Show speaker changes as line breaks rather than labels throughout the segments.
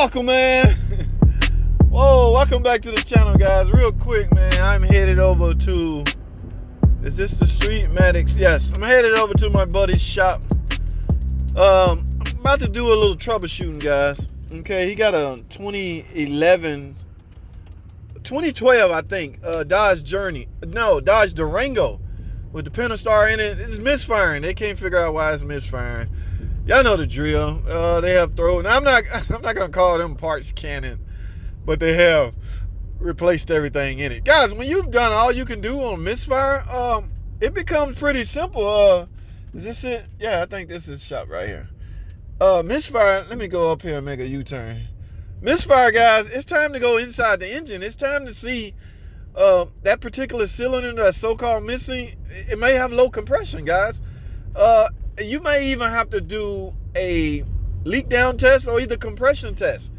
Welcome, man. Whoa, welcome back to the channel, guys. Real quick, man, I'm headed over to, is this the street? Maddox? Yes, I'm headed over to my buddy's shop. I'm about to do a little troubleshooting, guys. Okay, he got a 2012, I think, Dodge Durango with the Pentastar in it. It's misfiring. They can't figure out why it's misfiring. Y'all know the drill. They have thrown. I'm not gonna call them parts cannon, but they have replaced everything in it. Guys, when you've done all you can do on misfire, it becomes pretty simple. Is this it? Yeah, I think this is shop right here. Misfire. Let me go up here and make a U-turn. Misfire, guys. It's time to go inside the engine. It's time to see that particular cylinder that's so-called missing. It may have low compression, guys. You may even have to do a leak down test or either compression test.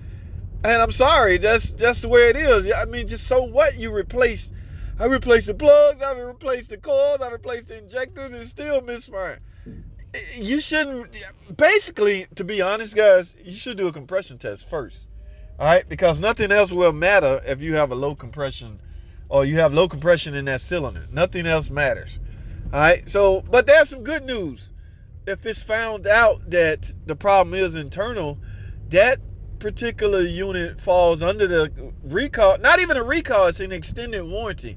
And I'm sorry, that's the way it is. I mean, just so what? I replaced the plugs, I replaced the coils, I replaced the injectors, and it's still misfiring. You shouldn't, basically, to be honest, guys, you should do a compression test first. All right, because nothing else will matter if you have a low compression or you have low compression in that cylinder. Nothing else matters. All right, so, but there's some good news. If it's found out that the problem is internal, that particular unit falls under the recall. Not even a recall, it's an extended warranty.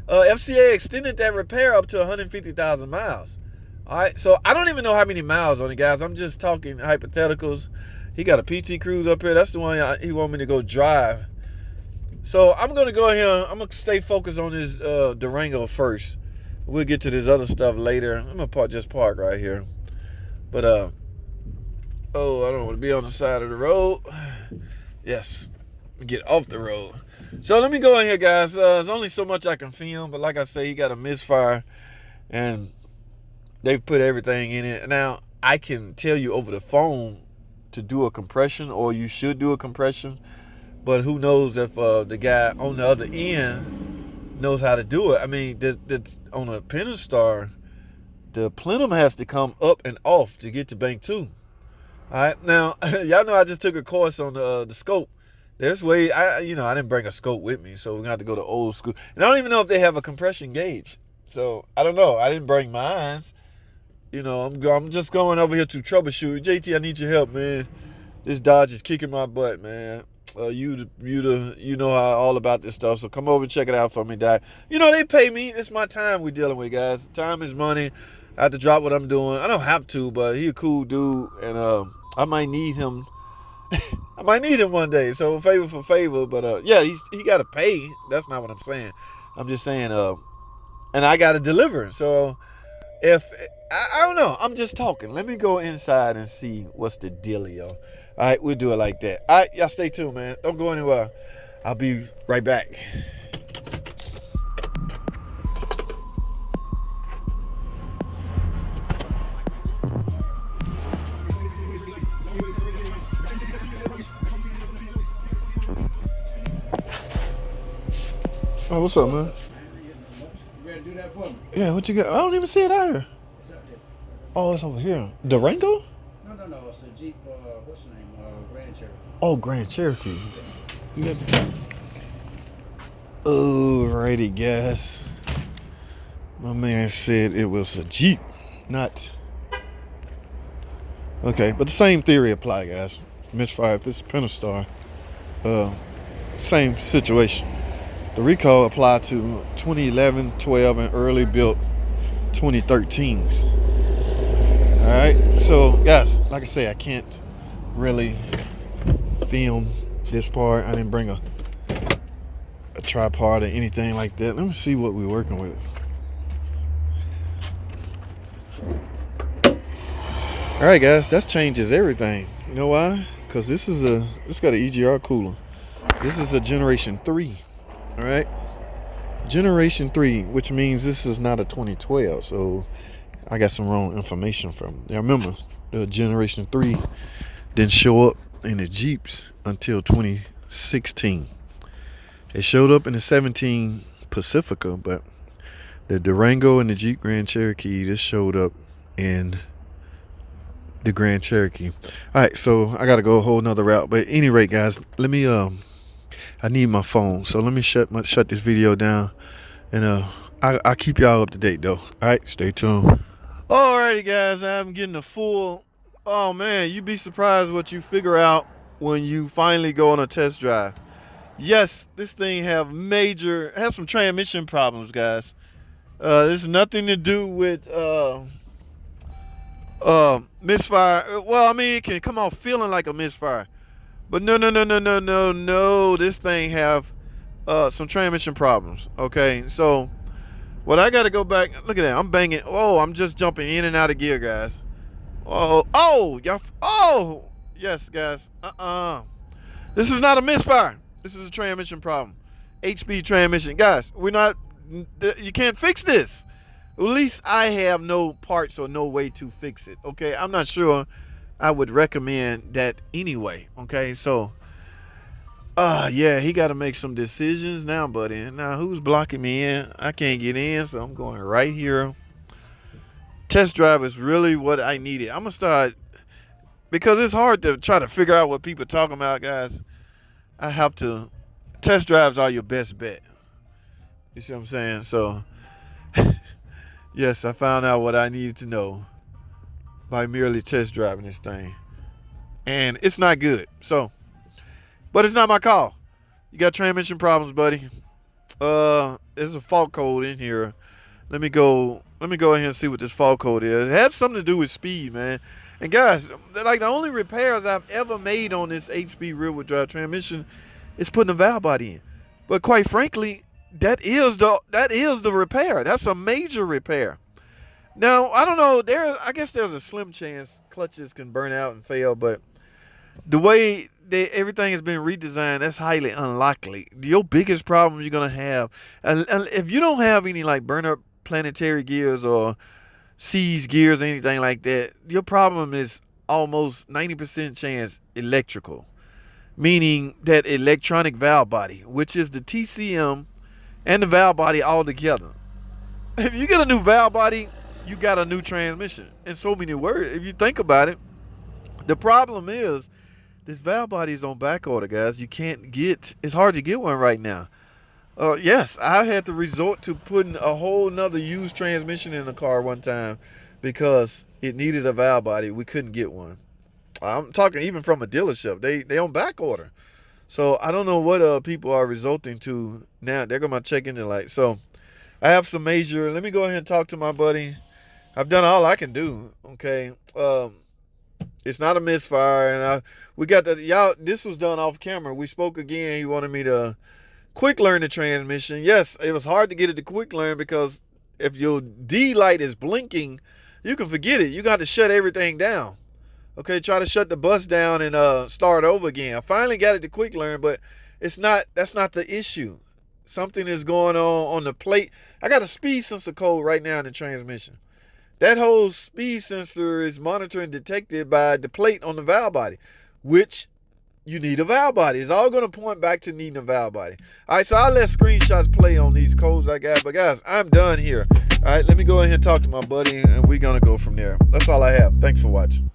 FCA extended that repair up to 150,000 miles. All right, so I don't even know how many miles on it, guys. I'm just talking hypotheticals. He got a PT Cruise up here. That's the one he want me to go drive. So I'm going to go here. I'm going to stay focused on this Durango first. We'll get to this other stuff later. I'm going to just park right here. But, oh, I don't want to be on the side of the road. Yes, get off the road. So let me go in here, guys. There's only so much I can film, but like I say, he got a misfire, and they've put everything in it. Now, I can tell you over the phone to do a compression, or you should do a compression, but who knows if the guy on the other end knows how to do it. I mean, on a Pentastar, the plenum has to come up and off to get to bank 2. All right, now y'all know I just took a course on the scope. There's way I didn't bring a scope with me, so we're gonna have to go to old school. And I don't even know if they have a compression gauge, so I don't know. I didn't bring mine. You know, I'm just going over here to troubleshoot. JT, I need your help, man. This Dodge is kicking my butt, man. You know how all about this stuff, so come over and check it out for me, Dad. You know, they pay me. It's my time we're dealing with, guys. Time is money. I have to drop what I'm doing. I don't have to, but he a cool dude, and I might need him. I might need him one day. So favor for favor, but yeah, he got to pay. That's not what I'm saying. I'm just saying, and I got to deliver. So if I don't know, I'm just talking. Let me go inside and see what's the dealio. All right, we'll do it like that. All right, y'all stay tuned, man. Don't go anywhere. I'll be right back. Oh, what's up, man?
You gotta do that for me.
Yeah, what you got? I don't even see it out here. Oh, it's over here. Durango?
No. It's a Jeep, what's the name? Grand Cherokee.
Oh, Grand Cherokee. You got the... Alrighty, guys. My man said it was a Jeep, not... Okay, but the same theory apply, guys. Misfire, if it's Pentastar, same situation. The recall applied to 2011, 12, and early built 2013s. All right, so guys, like I say, I can't really film this part. I didn't bring a tripod or anything like that. Let me see what we're working with. All right, guys, that changes everything. You know why? Because this got an EGR cooler. This is a Generation 3. All right, Generation 3, which means this is not a 2012. So I got some wrong information from. Now remember, the Generation 3 didn't show up in the Jeeps until 2016. It showed up in the 17 Pacifica, but the Durango and the Jeep Grand Cherokee just showed up in the Grand Cherokee. All right, so I gotta go a whole nother route. But at any rate, guys, let me I need my phone, so let me shut this video down, and I'll keep y'all up to date though. All right, stay tuned. Alrighty, guys, I'm getting a full. Oh man, you'd be surprised what you figure out when you finally go on a test drive. Yes, this thing has some transmission problems, guys. There's nothing to do with misfire. Well, I mean, it can come off feeling like a misfire, but no. This thing have some transmission problems. Okay, so what I got to go back. Look at that. I'm banging. Oh, I'm just jumping in and out of gear, guys. Y'all. Oh, yes, guys. This is not a misfire. This is a transmission problem. 8-speed transmission, guys. You can't fix this. At least I have no parts or no way to fix it. Okay, I'm not sure I would recommend that anyway. Okay, so yeah, he got to make some decisions now, buddy. Now who's blocking me in? I can't get in, so I'm going right here. Test drive is really what I needed. I'm gonna start, because it's hard to try to figure out what people are talking about, guys. I have to. Test drives are your best bet. You see what I'm saying? So yes, I found out what I needed to know by merely test driving this thing, and it's not good. So, but it's not my call. You got transmission problems, buddy. There's a fault code in here. Let me go ahead and see what this fault code is. It has something to do with speed, man. And guys, like the only repairs I've ever made on this 8-speed rear-wheel drive transmission is putting a valve body in. But quite frankly, that is the repair. That's a major repair. Now, I don't know. I guess there's a slim chance clutches can burn out and fail, but the way everything has been redesigned, that's highly unlikely. Your biggest problem you're gonna have, and if you don't have any like burn up planetary gears or seized gears or anything like that, your problem is almost 90% chance electrical, meaning that electronic valve body, which is the TCM and the valve body all together. If you get a new valve body, you got a new transmission. In so many words, if you think about it, the problem is this valve body is on back order, guys. It's hard to get one right now. Yes, I had to resort to putting a whole nother used transmission in the car one time because it needed a valve body. We couldn't get one. I'm talking even from a dealership. They on back order. So I don't know what people are resorting to now. They're going to check engine light. So I have some major. Let me go ahead and talk to my buddy. I've done all I can do. Okay. It's not a misfire, and we got y'all. This was done off camera. We spoke again. He wanted me to quick learn the transmission. Yes, it was hard to get it to quick learn because if your D light is blinking, you can forget it. You got to shut everything down. Okay, try to shut the bus down and start over again. I finally got it to quick learn, but that's not the issue. Something is going on the plate. I got a speed sensor code right now in the transmission. That whole speed sensor is monitored and detected by the plate on the valve body, which you need a valve body. It's all going to point back to needing a valve body. All right, so I'll let screenshots play on these codes I got. But guys, I'm done here. All right, let me go ahead and talk to my buddy, and we're going to go from there. That's all I have. Thanks for watching.